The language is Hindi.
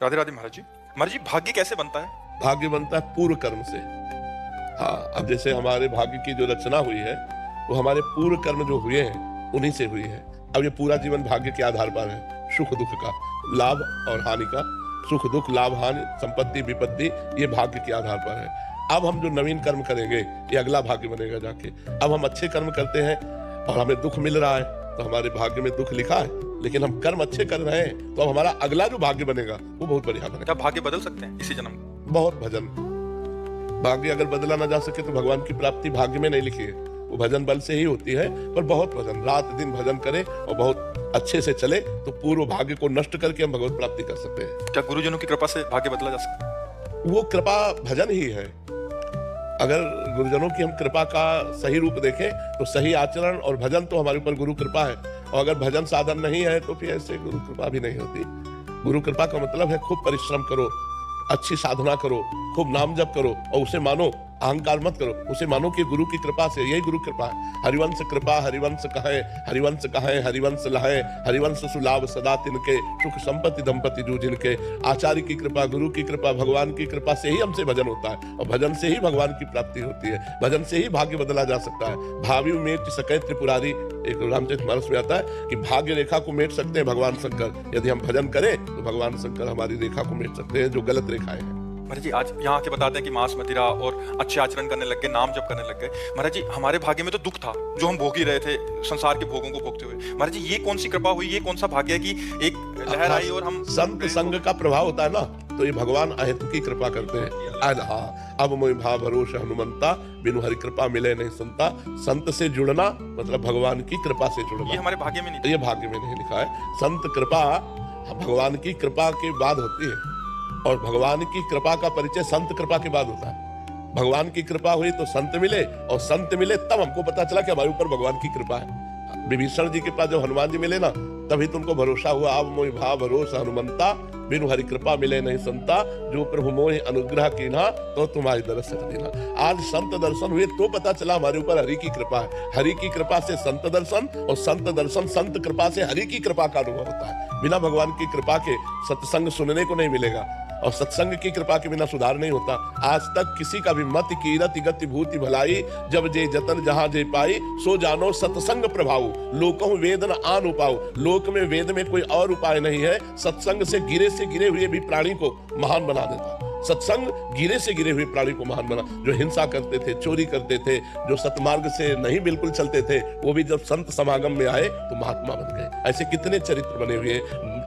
राधे राधे महाराज जी। महाराज जी, भाग्य कैसे बनता है? भाग्य बनता है पूर्व कर्म से। हाँ, अब जैसे हमारे भाग्य की जो रचना हुई है वो हमारे पूर्व कर्म जो हुए हैं उन्हीं से हुई है। अब ये पूरा जीवन भाग्य के आधार पर है, सुख दुख का, लाभ और हानि का, सुख दुख लाभ हानि संपत्ति विपत्ति, ये भाग्य के आधार पर है। अब हम जो नवीन कर्म करेंगे ये अगला भाग्य बनेगा जाके। अब हम अच्छे कर्म करते हैं और हमें दुख मिल रहा है तो हमारे भाग्य में दुख लिखा है, लेकिन हम कर्म अच्छे कर रहे हैं तो अब हमारा अगला जो भाग्य बनेगा वो बहुत बढ़िया बनेगा। क्या भाग्य बदल सकते हैं इसी जन्म में? बहुत भजन, भाग्य अगर बदला ना जा सके तो भगवान की प्राप्ति भाग्य में नहीं लिखी है, वो भजन बल से ही होती है। पर बहुत भजन, रात दिन भजन करें और बहुत अच्छे से चले तो पूर्व भाग्य को नष्ट करके हम भगवत प्राप्ति कर सकते हैं। क्या गुरुजनों की कृपा से भाग्य बदला जा सकता है? वो कृपा भजन ही है। अगर गुरुजनों की हम कृपा का सही रूप देखें तो सही आचरण और भजन तो हमारे ऊपर गुरु कृपा है, और अगर भजन साधन नहीं है तो फिर ऐसे गुरु कृपा भी नहीं होती। गुरु कृपा का मतलब है खूब परिश्रम करो, अच्छी साधना करो, खूब नाम जप करो और उसे मानो, अहंकार मत करो, उसे मानो कि गुरु की कृपा से, यही गुरु कृपा है। हरिवंश कृपा हरिवंश कहे, हरिवंश कहे हरिवंश लहे, हरिवंश सुलाभ सदा तिनके, सुख संपत्ति दंपति जो जिनके। आचार्य की कृपा, गुरु की कृपा, भगवान की कृपा से ही हमसे भजन होता है, और भजन से ही भगवान की प्राप्ति होती है, भजन से ही भाग्य बदला जा सकता है। भावी मेट सकै त्रिपुरारी, एक रामचरितमानस में आता है कि भाग्य रेखा को मेट सकते हैं भगवान शंकर। यदि हम भजन करें तो भगवान शंकर हमारी रेखा को मेट सकते हैं जो गलत रेखाएं हैं। महाराज जी, आज यहाँ आके बताते हैं कि मांस मदिरा और अच्छे आचरण करने लग गए, नाम जप करने लग गए। महाराज जी, हमारे भाग्य में तो दुख था जो हम भोग ही रहे थे, संसार के भोगों को भोगते हुए। महाराज जी, ये कौन सी कृपा हुई, ये कौन सा भाग्य है कि एक लहर आई और हम संत संग का प्रभाव होता है ना, तो ये भगवान अहेतु की कृपा करते हैं। अब मोहि भाव भरोसा हनुमंता, बिनु हरि कृपा मिले नहीं संता। संत से जुड़ना मतलब भगवान की कृपा से जुड़ना, ये हमारे भाग्य में नहीं, ये भाग्य में नहीं लिखा है। संत कृपा भगवान की कृपा के बाद होती है, और भगवान की कृपा का परिचय संत कृपा के बाद होता है। भगवान की कृपा हुई तो संत मिले, और संत मिले तब हमको पता चला कि हमारे ऊपर भगवान की कृपा है। विभीषण जी के पास जब हनुमान जी मिले ना, तभी तुमको भरोसा हुआ। अब मोहि भाव भरोसा हनुमंता, बिनु हरि कृपा मिले नहीं संता। जो प्रभु मोहि अनुग्रह कीन्हा, तो तुम्हारी दरस देना। आज संत दर्शन हुए तो पता चला हमारे ऊपर हरि की कृपा है। हरि की कृपा से संत दर्शन, और संत दर्शन संत कृपा से हरि की कृपा का अनुभव होता है। बिना भगवान की कृपा के सत्संग सुनने को नहीं मिलेगा, और सत्संग की कृपा के बिना सुधार नहीं होता। आज तक किसी का भी मत कीरति गति भूति भलाई, जब जे जतन जहां जे पाई, सो जानो सत्संग प्रभाव। लोकहु वेद न आन उपाऊ, लोक में वेद में कोई और उपाय नहीं है। सत्संग से गिरे हुए भी प्राणी को महान बना देता। सत्संग गिरे से गिरे हुए प्राणी को महान बना। जो हिंसा करते थे, चोरी करते थे, जो सतमार्ग से नहीं बिल्कुल चलते थे, वो भी जब संत समागम में आए तो महात्मा बन गए। ऐसे कितने चरित्र बने हुए।